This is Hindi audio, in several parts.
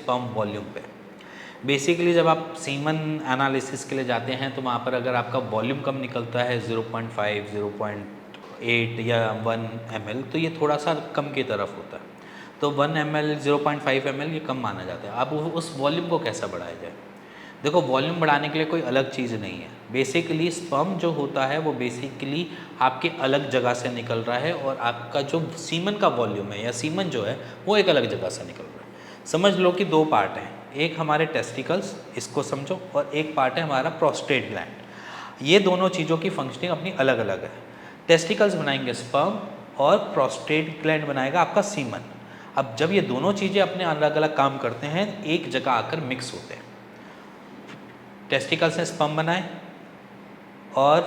स्पर्म वॉल्यूम पे। बेसिकली जब आप सीमन एनालिसिस के लिए जाते हैं तो वहाँ पर अगर आपका वॉल्यूम कम निकलता है 0.5, 0.8 या 1 ml, तो ये थोड़ा सा कम की तरफ होता है। तो 1 ml, 0.5 ml ये कम माना जाता है। अब उस वॉल्यूम को कैसे बढ़ाया जाए? देखो, वॉल्यूम बढ़ाने के लिए कोई अलग चीज़ नहीं है। बेसिकली स्पर्म जो होता है वो बेसिकली आपके अलग जगह से निकल रहा है, और आपका जो सीमन का वॉल्यूम है या सीमन जो है वो एक अलग जगह से निकल रहा है। समझ लो कि दो पार्ट हैं, एक हमारे टेस्टिकल्स, इसको समझो, और एक पार्ट है हमारा प्रोस्टेट ग्लैंड। ये दोनों चीज़ों की फंक्शनिंग अपनी अलग अलग है। टेस्टिकल्स बनाएंगे स्पर्म और प्रोस्टेट ग्लैंड बनाएगा आपका सीमन। अब जब ये दोनों चीज़ें अपने अलग अलग काम करते हैं, एक जगह आकर मिक्स होते हैं। टेस्टिकल्स ने स्पर्म बनाए और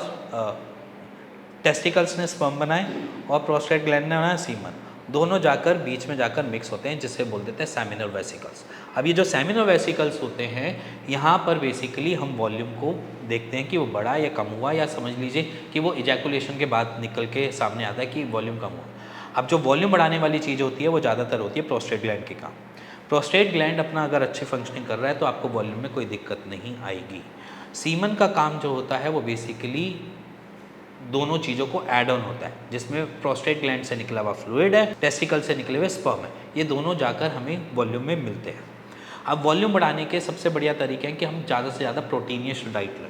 टेस्टिकल्स ने स्पर्म बनाए और प्रोस्टेट ग्लैंड ने बनाया सीमन, दोनों जाकर बीच में जाकर मिक्स होते हैं, जिसे बोल देते हैं सेमिनल वेसिकल्स। अब ये जो सेमिनल वेसिकल्स होते हैं, यहाँ पर बेसिकली हम वॉल्यूम को देखते हैं कि वो बढ़ा या कम हुआ, या समझ लीजिए कि वो इजैकुलेशन के बाद निकल के सामने आता है कि वॉल्यूम कम हुआ। अब जो वॉल्यूम बढ़ाने वाली चीज़ होती है वो ज़्यादातर होती है प्रोस्टेट ग्लैंड के काम। प्रोस्टेट ग्लैंड अपना अगर अच्छी फंक्शनिंग कर रहा है तो आपको वॉल्यूम में कोई दिक्कत नहीं आएगी। सीमन का काम जो होता है वो बेसिकली दोनों चीज़ों को ऐड ऑन होता है, जिसमें प्रोस्टेट ग्लैंड से निकला हुआ फ्लूइड है, टेस्टिकल से निकले हुए स्पर्म है, ये दोनों जाकर हमें वॉल्यूम में मिलते हैं। अब वॉल्यूम बढ़ाने के सबसे बढ़िया तरीके हैं कि हम ज़्यादा से ज़्यादा प्रोटीनियस डाइट लें।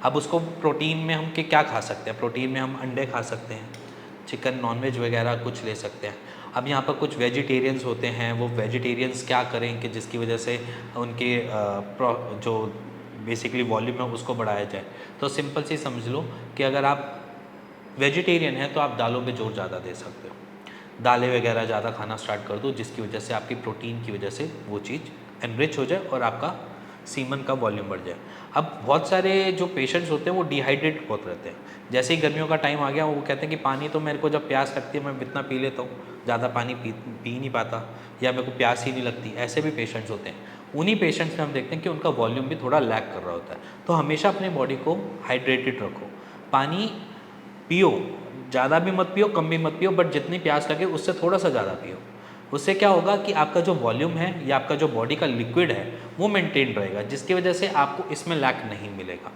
अब उसको प्रोटीन में हम क्या खा सकते हैं? प्रोटीन में हम अंडे खा सकते हैं, चिकन, नॉनवेज वगैरह कुछ ले सकते हैं। अब यहाँ पर कुछ वेजिटेरियंस होते हैं, वो वेजिटेरियंस क्या करें कि जिसकी वजह से उनके जो बेसिकली वॉल्यूम है उसको बढ़ाया जाए। तो सिंपल सी समझ लो कि अगर आप वेजिटेरियन हैं तो आप दालों पे जोर ज़्यादा दे सकते हो, दालें वगैरह ज़्यादा खाना स्टार्ट कर दो, जिसकी वजह से आपकी प्रोटीन की वजह से वो चीज़ एनरिच हो जाए और आपका सीमन का वॉल्यूम बढ़ जाए। अब बहुत सारे जो पेशेंट्स होते हैं वो डिहाइड्रेट बहुत रहते हैं। जैसे ही गर्मियों का टाइम आ गया वो कहते हैं कि पानी तो मेरे को जब प्यास लगती है मैं इतना पी लेता हूँ, ज़्यादा पानी पी नहीं पाता, या मेरे को प्यास ही नहीं लगती। ऐसे भी पेशेंट्स होते हैं। उन्हीं पेशेंट्स में हम देखते हैं कि उनका वॉल्यूम भी थोड़ा लैग कर रहा होता है। तो हमेशा अपने बॉडी को हाइड्रेटेड रखो, पानी पियो, ज़्यादा भी मत पियो, कम भी मत पियो, बट जितनी प्यास लगे उससे थोड़ा सा ज़्यादा पियो। उससे क्या होगा कि आपका जो वॉल्यूम है या आपका जो बॉडी का लिक्विड है वो मेंटेन रहेगा, जिसकी वजह से आपको इसमें लैक नहीं मिलेगा।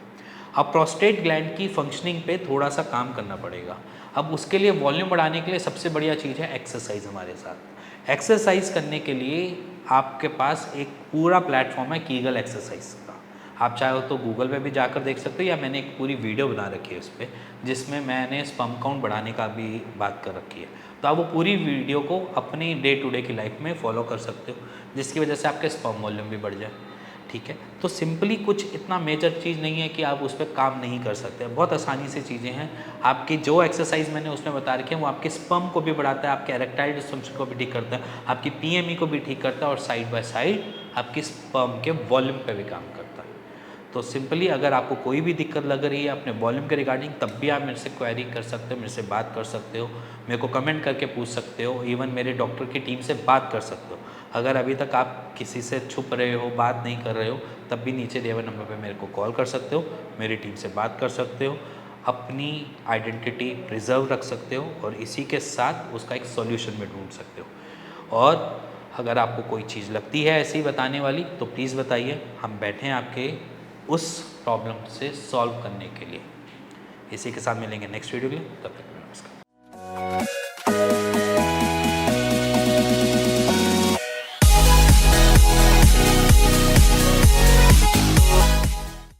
अब प्रोस्टेट ग्लैंड की फंक्शनिंग पे थोड़ा सा काम करना पड़ेगा। अब उसके लिए वॉल्यूम बढ़ाने के लिए सबसे बढ़िया चीज़ है एक्सरसाइज हमारे साथ। एक्सरसाइज करने के लिए आपके पास एक पूरा प्लेटफॉर्म है कीगल एक्सरसाइज का। आप चाहो तो गूगल पे भी जाकर देख सकते हो, या मैंने एक पूरी वीडियो बना रखी है उस पर, जिसमें मैंने स्पर्म काउंट बढ़ाने का भी बात कर रखी है। तो आप वो पूरी वीडियो को अपनी डे टू डे की लाइफ में फॉलो कर सकते हो, जिसकी वजह से आपके स्पर्म वॉल्यूम भी बढ़ जाए। ठीक है, तो सिंपली कुछ इतना मेजर चीज़ नहीं है कि आप उस पर काम नहीं कर सकते, बहुत आसानी से चीज़ें हैं। आपकी जो एक्सरसाइज मैंने उसमें बता रखी है वो आपके स्पर्म को भी बढ़ाता है, आपके इरेक्टाइल डिस्फंक्शन को भी ठीक करता है, आपकी पीएमई को भी ठीक करता है, और साइड बाय साइड आपकी स्पर्म के वॉल्यूम पे भी काम करता है। तो सिंपली अगर आपको कोई भी दिक्कत लग रही है अपने वॉल्यूम के रिगार्डिंग, तब भी आप मेरे से क्वेरी कर सकते हो, मेरे से बात कर सकते हो, मेरे को कमेंट करके पूछ सकते हो, इवन मेरे डॉक्टर की टीम से बात कर सकते हो। अगर अभी तक आप किसी से छुप रहे हो, बात नहीं कर रहे हो, तब भी नीचे दिए हुए नंबर पे मेरे को कॉल कर सकते हो, मेरी टीम से बात कर सकते हो, अपनी आइडेंटिटी प्रिजर्व रख सकते हो, और इसी के साथ उसका एक सॉल्यूशन भी ढूंढ सकते हो। और अगर आपको कोई चीज़ लगती है ऐसी बताने वाली तो प्लीज़ बताइए, हम बैठे हैं आपके उस प्रॉब्लम से सॉल्व करने के लिए। इसी के साथ मिलेंगे नेक्स्ट वीडियो के लिए, तब तक।